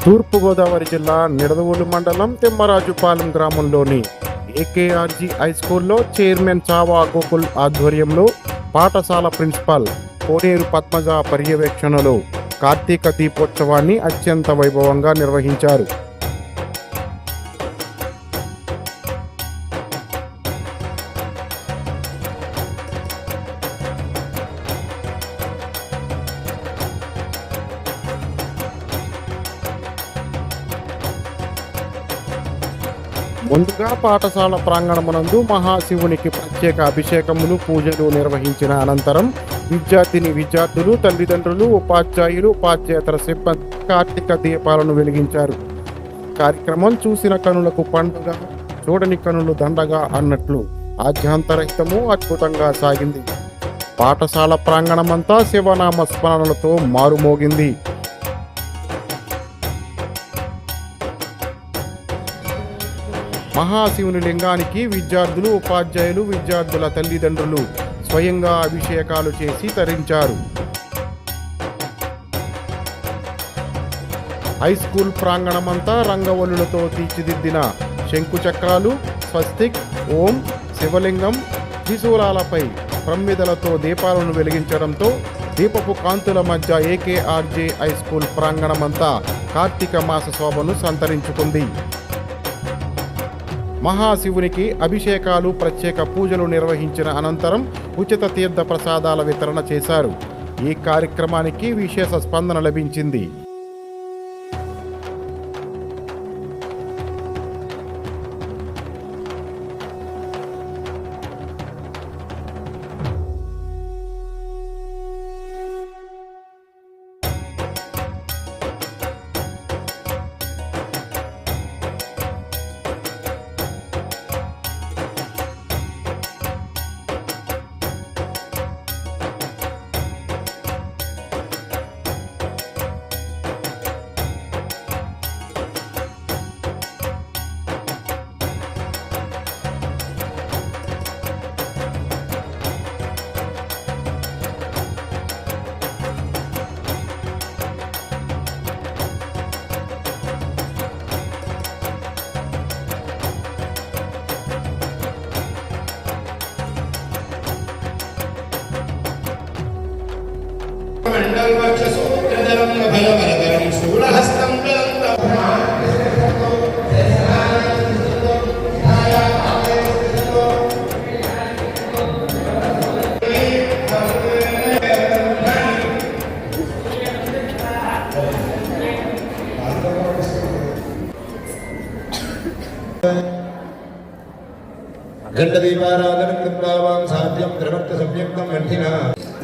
తూర్పుగోదావరి జిల్లా నిడదవోలు మండలం తిమ్మరాజుపాలెం గ్రామంలోని ఏకేఆర్జీ హై స్కూల్లో చైర్మన్ చావా గోకుల్ ఆధ్వర్యంలో పాఠశాల ప్రిన్సిపాల్ కోనేరు పద్మజ పర్యవేక్షణలో కార్తీక దీపోత్సవాన్ని అత్యంత వైభవంగా నిర్వహించారు. ముందుగా పాఠశాల ప్రాంగణమునందు మహాశివునికి ప్రత్యేక అభిషేకములు పూజలు నిర్వహించిన అనంతరం విద్యార్థులు తల్లిదండ్రులు ఉపాధ్యాయులు ఉపాధ్యేతర సిబ్బంది కార్తీక దీపాలను వెలిగించారు. కార్యక్రమం చూసిన కనులకు పండుగ, చూడని కనులు దండగా అన్నట్లు ఆద్యాంతరహితము అద్భుతంగా సాగింది. పాఠశాల ప్రాంగణమంతా శివనామ స్మరణలతో మారుమోగింది. మహాశివుని లింగానికి విద్యార్థులు ఉపాధ్యాయులు విద్యార్థుల తల్లిదండ్రులు స్వయంగా అభిషేకాలు చేసి తరించారు. హై స్కూల్ ప్రాంగణమంతా రంగవల్లులతో తీర్చిదిద్దిన శంకుచక్రాలు, స్వస్తిక్, ఓం, శివలింగం, త్రిశూలాలపై ప్రమిదలతో దీపాలను వెలిగించడంతో దీపపు కాంతుల మధ్య ఏకేఆర్జే హై స్కూల్ ప్రాంగణమంతా కార్తీక మాస శోభను సంతరించుకుంది. మహాశివునికి అభిషేకాలు, ప్రత్యేక పూజలు నిర్వహించిన అనంతరం ఉచిత తీర్థ ప్రసాదాల వితరణ చేశారు. ఈ కార్యక్రమానికి విశేష స్పందన లభించింది.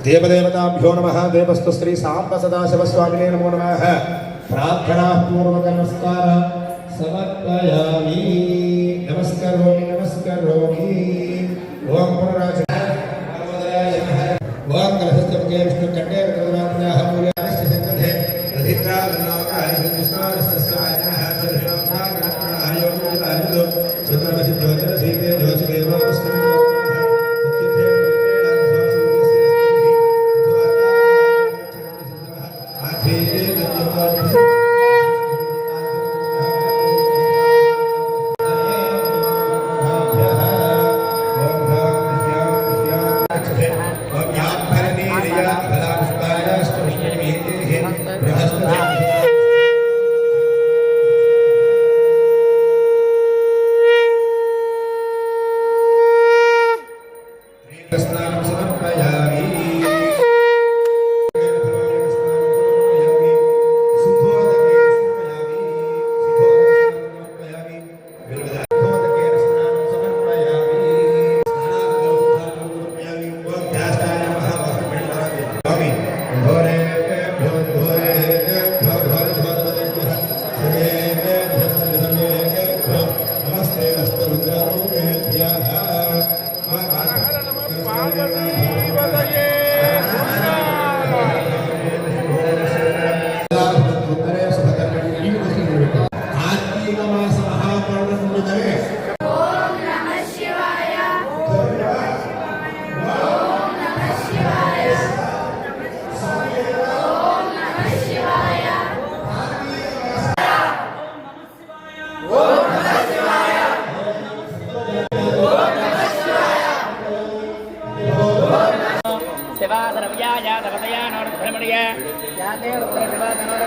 देवदेवताभ्यो नमः. देवस्तु श्री सांब सदाशिवस्वामिने नमो नमः. प्रार्थना पूर्वक नमस्कार समर्पयामि. नमस्करोमि. ओम पुनराज ओम कलशस्तमुखे विष्णुकण्ठे विक्रमात्मनः मूल्यास्य सिद्धे अधित्रा गणनाकाय विष्णुस्नारस्तस्याय नमः. सर्वोत्था गणनाकाय योगितारिदो सुत्रवसिद्धोदर सीते जोषदेवो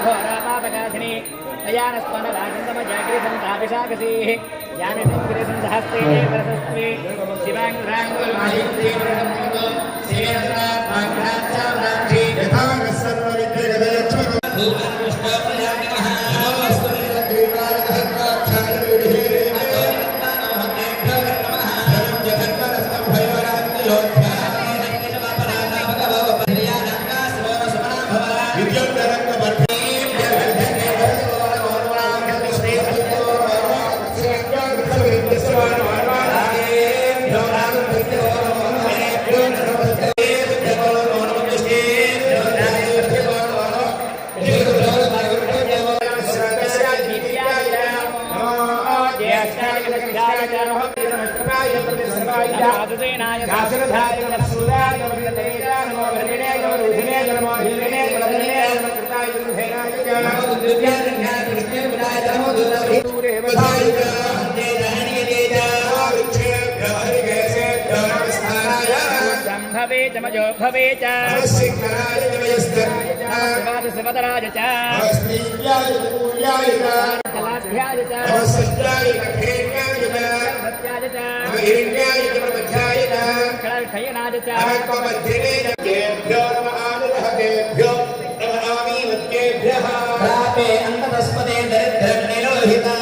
ఘోరాపాపకాశిని తయానస్పన రాజంతమ జాగ్రత్తం తాపిశాకసి యామితం గిరిసం సహస్తే ప్రశస్త్రి శివాంగ్రాంగుల్మాలిత్రి సేయసా భాగ్యాచారాక్షి యథాన సర్వ విద్యగదయచ్ఛ संभवे च मजो भवे च शिवदराज च कलाभ्याय च सत्याय च खयनाय च प्रापे अंतस्पदे दरिद्रं निरोहिता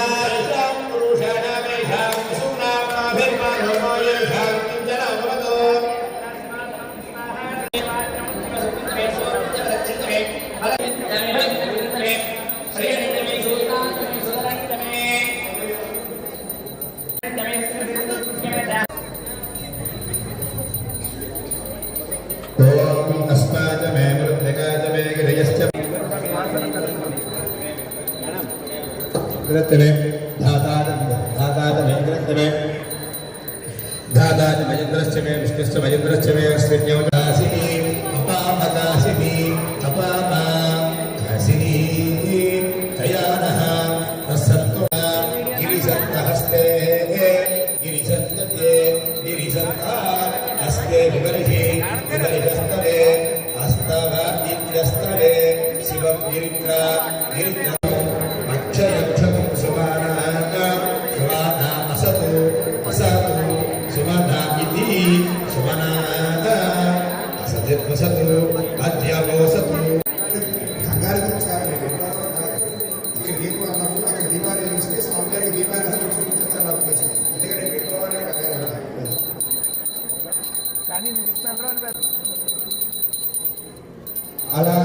पुरुषाणामेषां सूनामाभिर्मानोमायेषां किञ्चनामवतो ओम अस्माच मे मृत्तिकाच मे गिरयश्च ग्रहत्वे धाताच मे ग्रहत्वे धाताच महेन्द्रश्च मे विष्णुश्च महेन्द्रश्च मे अश्विन्यो दासिनी अपामदासिनी अपामा दासिनी तयानः तस्सत्त्वा गिरिसन्तहस्ते गिरिसन्तते गिरिसन्ता हस्ते विवर्षे विवर्षस्तवे हस्तव इत्यस्तवे शिवं गिरित्रा गिरित्रा अक्षयक्षं सुमाना सुमाना असतु असतु सुमना इति सुमना असदिर्वसतु अद्यवसतु ఇక్కడ దీపం అన్నప్పుడు అక్కడ దీపాన్ని చూస్తే స్వామివారికి దీపాన్ని అసలు చూపించాలని అవకాశం ఎందుకంటే పెట్టుకోవాలని కానీ అలా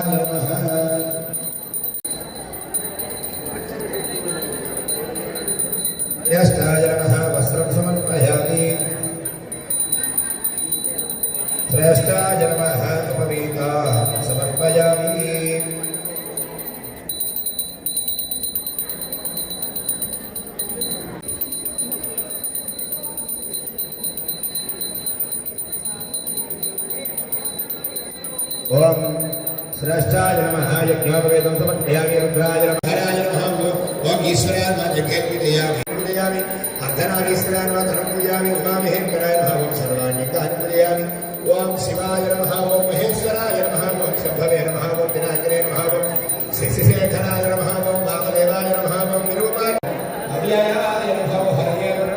ज्येष्ठाय नमः वस्त्रं समर्पयामि श्रेष्ठाय नमः उपवीता समर्पयामि ओम श्रेष्ठाय नमः यज्ञोपवेदं समर्पयामि रुद्राय नमः हराय नमः ओम ईश्वराय नमः यज्ञोपवेदयामि पूजयामि अर्धनारीश्वराय नमः धनं पूजयामि उमामहेश्वराय नमः ओम सर्वाण्यकानि पूजयामि ओम शिवाय नमः ओम महेश्वराय नमः ओम शंभवे नमः ओम विनायकने नमः ओम श्रीशेखराय नमः ओम वामदेवाय नमः ओम विरूपाय अव्ययाय नमः ओम हरये नमः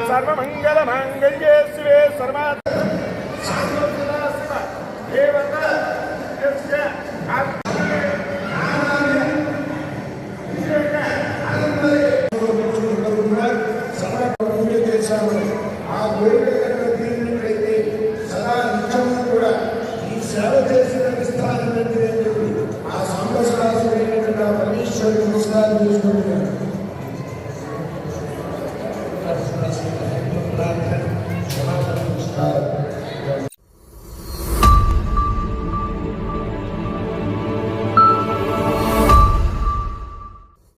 सर्वमंगलमांगल्ये शिवे सर्वार्थ